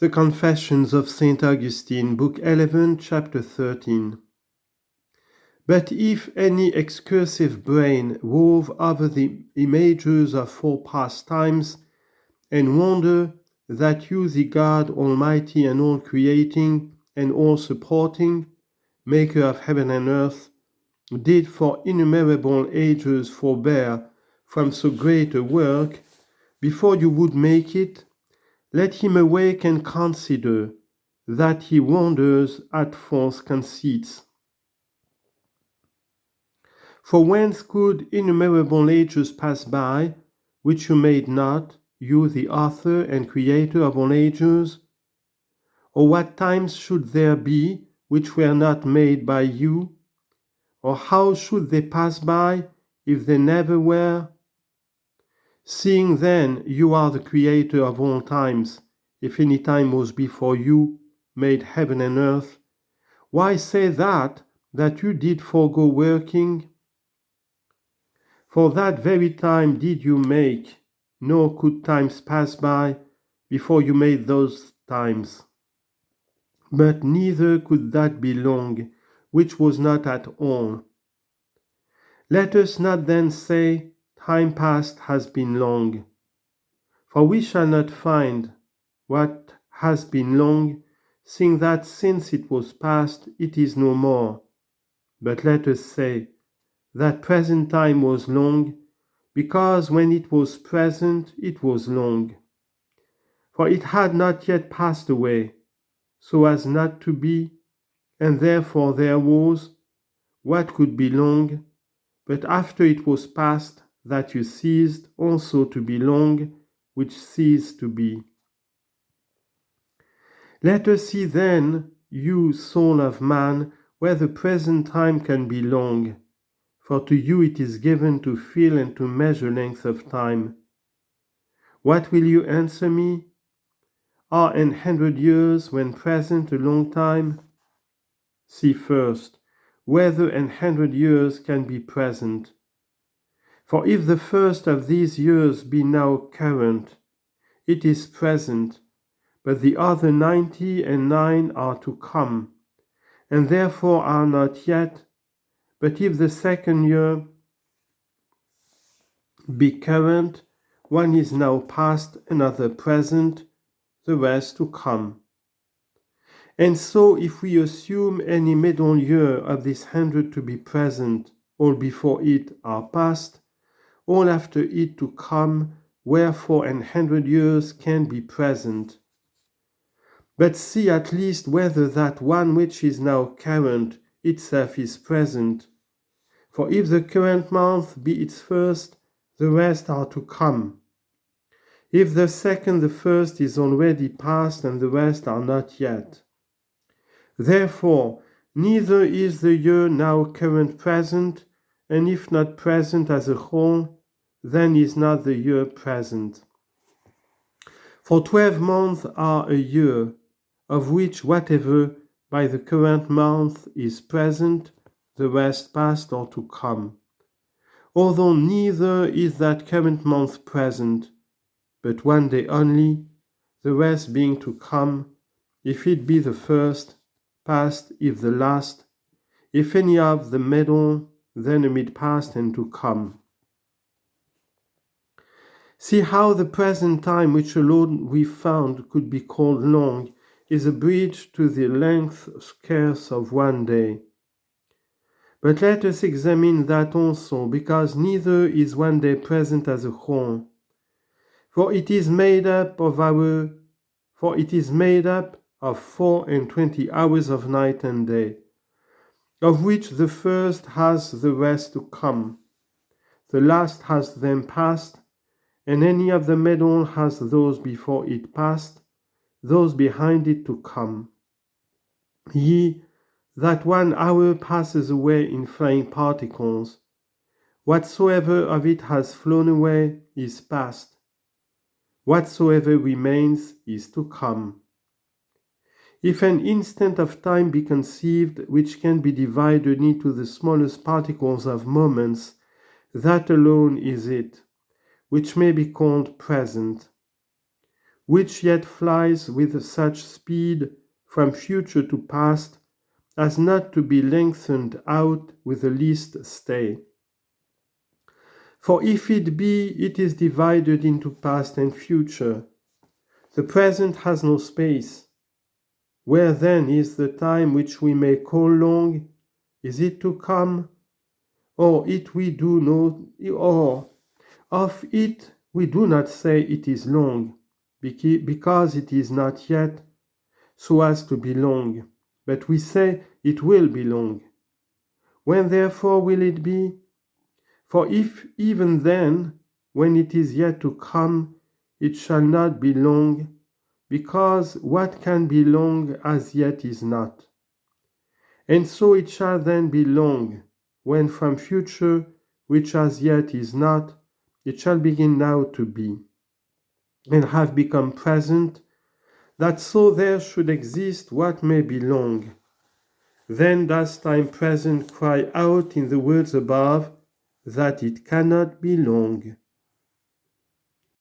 The Confessions of Saint Augustine, Book 11, Chapter 13. But if any excursive brain rove over the images of fore past times, and wonder that you, the God Almighty and all-creating and all-supporting, maker of heaven and earth, did for innumerable ages forbear from so great a work, before you would make it, let him awake and consider that he wonders at false conceits. For whence could innumerable ages pass by, which you made not, you the author and creator of all ages? Or what times should there be which were not made by you? Or how should they pass by if they never were? Seeing then you are the creator of all times, if any time was before you, made heaven and earth, why say that you did forego working? For that very time did you make, nor could times pass by before you made those times. But neither could that be long, which was not at all. Let us not then say, time past has been long, for we shall not find what has been long, seeing that since it was past, it is no more. But let us say that present time was long, because when it was present, it was long. For it had not yet passed away, so as not to be, and therefore there was, what could be long, but after it was past, that you ceased also to be long, which ceased to be. Let us see then, you soul of man, where the present time can be long, for to you it is given to feel and to measure length of time. What will you answer me? Are 100 years when present a long time? See first, whether 100 years can be present. For if the first of these years be now current, it is present, but the other 99 are to come, and therefore are not yet. But if the second year be current, one is now past, another present, the rest to come. And so if we assume any middle year of this 100 to be present, all before it are past, all after it to come, wherefore 100 years can be present. But see at least whether that one which is now current itself is present. For if the current month be its first, the rest are to come. If the second, the first is already past, and the rest are not yet. Therefore, neither is the year now current present, and if not present as a whole, then is not the year present. For 12 months are a year, of which whatever by the current month is present, the rest past or to come. Although neither is that current month present, but one day only, the rest being to come, if it be the first, past if the last, if any of the middle, then a mid past and to come. See how the present time, which alone we found could be called long, is a bridge to the length scarce of one day. But let us examine that also, because neither is one day present as a whole. For it is made up of 24 hours of night and day, of which the first has the rest to come, the last has them past, and any of the middle has those before it past, those behind it to come. Ye, that 1 hour passes away in flying particles. Whatsoever of it has flown away is past. Whatsoever remains is to come. If an instant of time be conceived which can be divided into the smallest particles of moments, that alone is it, which may be called present. which yet flies with such speed from future to past as not to be lengthened out with the least stay. For if it be, it is divided into past and future. The present has no space. Where then is the time which we may call long? Is it to come? Or it we do know, or of it we do not say it is long, because it is not yet so as to be long, but we say it will be long. When therefore will it be? For if even then, when it is yet to come, it shall not be long, because what can be long as yet is not. And so it shall then be long, when from future, which as yet is not, it shall begin now to be, and have become present, that so there should exist what may be long. Then does time present cry out in the words above, that it cannot be long.